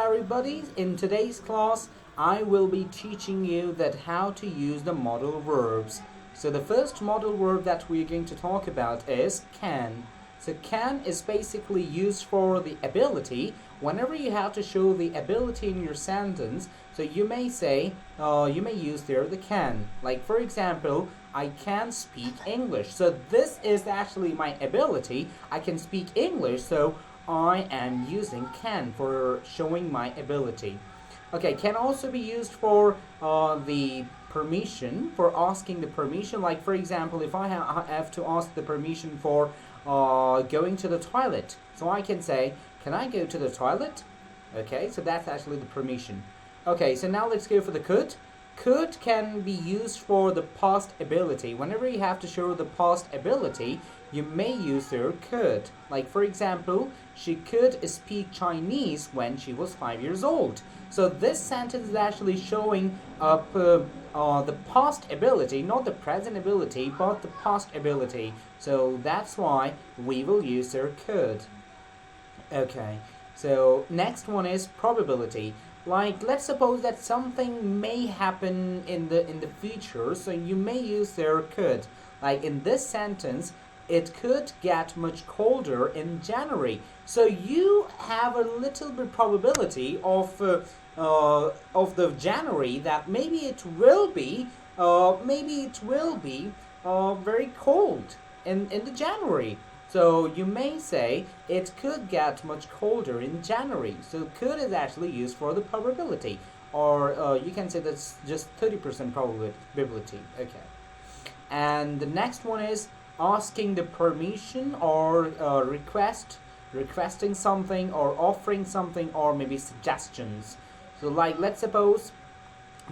everybody. In today's class, I will be teaching you that how to use the modal verbs. So the first modal verb that we're going to talk about is can. So can is basically used for the ability. Whenever you have to show the ability in your sentence, so you may say, you may use there the can. Like for example, I can speak English. So this is actually my ability. I can speak English, so I am using can for showing my ability. Okay, can also be used for the permission, for asking the permission. Like for example, if I have to ask the permission for going to the toilet, so I can say, can I go to the toilet? Okay, so that's actually the permission. Okay, so now let's go for the could. Could can be used for the past ability. Whenever you have to show the past ability, you may use the could. Like for example, she could speak Chinese when she was 5 years old. So this sentence is actually showing the past ability, not the present ability, but the past ability. So that's why we will use the could. Okay, so next one is probability. Like let's suppose that something may happen in the future, so you may use there could. Like in this sentence, it could get much colder in January. So you have a little bit probability of the January that maybe it will be very cold in the January. So you may say it could get much colder in January. So could is actually used for the probability, or you can say that's just 30% probability. Okay, and the next one is asking the permission or requesting something or offering something or maybe suggestions. So like let's suppose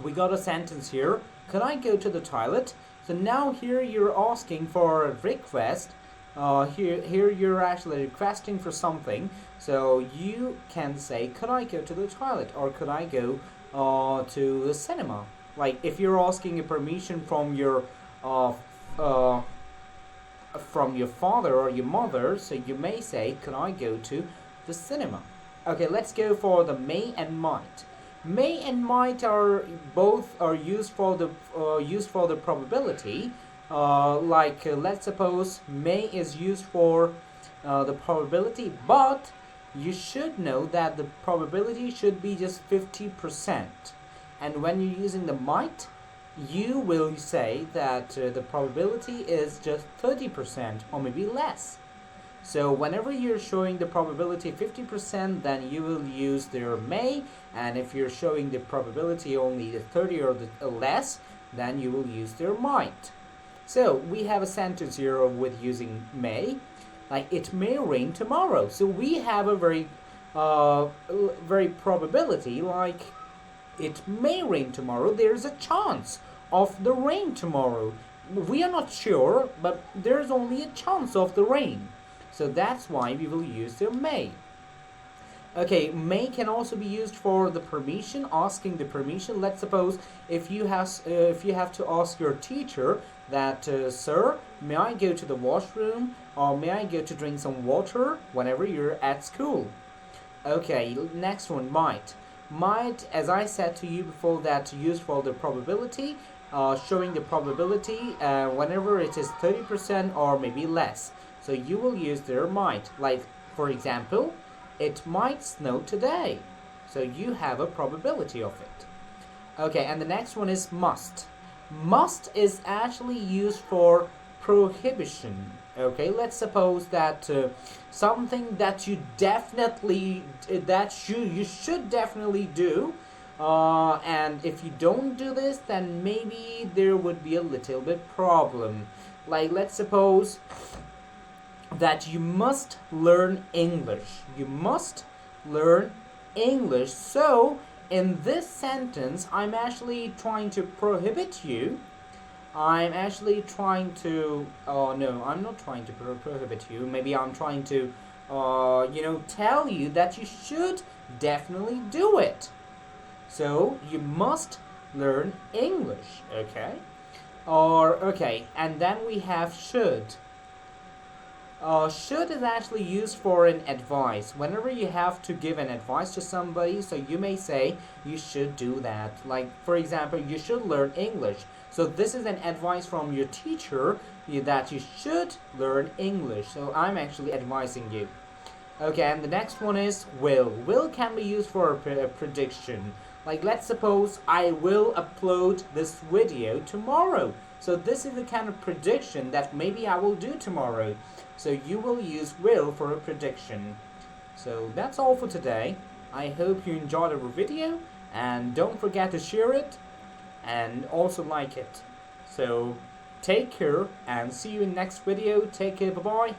we got a sentence here, can I go to the toilet? So now here you're asking for a request. Here you're actually requesting for something, so you can say, could I go to the toilet, or could I go to the cinema? Like if you're asking a permission from your father or your mother, so you may say, could I go to the cinema? Okay, let's go for the may and might. May and might are both used for the probability. Let's suppose may is used for the probability, but you should know that the probability should be just 50%. And when you're using the might, you will say that the probability is just 30% or maybe less. So whenever you're showing the probability 50%, then you will use their may, and if you're showing the probability only the 30 or the less, then you will use their might. So we have a sentence here with using may, like it may rain tomorrow. So we have a very probability, like it may rain tomorrow. There's a chance of the rain tomorrow. We are not sure, but there's only a chance of the rain. So that's why we will use the may. Okay, may can also be used for the permission, asking the permission. Let's suppose if you have to ask your teacher that, sir, may I go to the washroom, or may I go to drink some water whenever you're at school? Okay, next one, might. Might, as I said to you before, that used for the probability, showing the probability whenever it is 30% or maybe less. So you will use their might. Like, for example, it might snow today. So you have a probability of it. Okay, and the next one is must. Must is actually used for prohibition. Okay, let's suppose that something that you should definitely do, and if you don't do this, then maybe there would be a little bit problem. Like let's suppose that you must learn English. You must learn English. So in this sentence, I'm actually trying to prohibit you. I'm actually trying to, no, I'm not trying to prohibit you. Maybe I'm trying to, tell you that you should definitely do it. So you must learn English, okay? And then we have should. Should is actually used for an advice. Whenever you have to give an advice to somebody, so you may say you should do that. Like, for example, you should learn English. So this is an advice from your teacher that you should learn English. So I'm actually advising you. Okay, and the next one is will. Will can be used for a prediction. Like, let's suppose I will upload this video tomorrow. So this is the kind of prediction that maybe I will do tomorrow. So you will use will for a prediction. So that's all for today. I hope you enjoyed our video, and don't forget to share it and also like it. So take care and see you in next video. Take care, bye bye.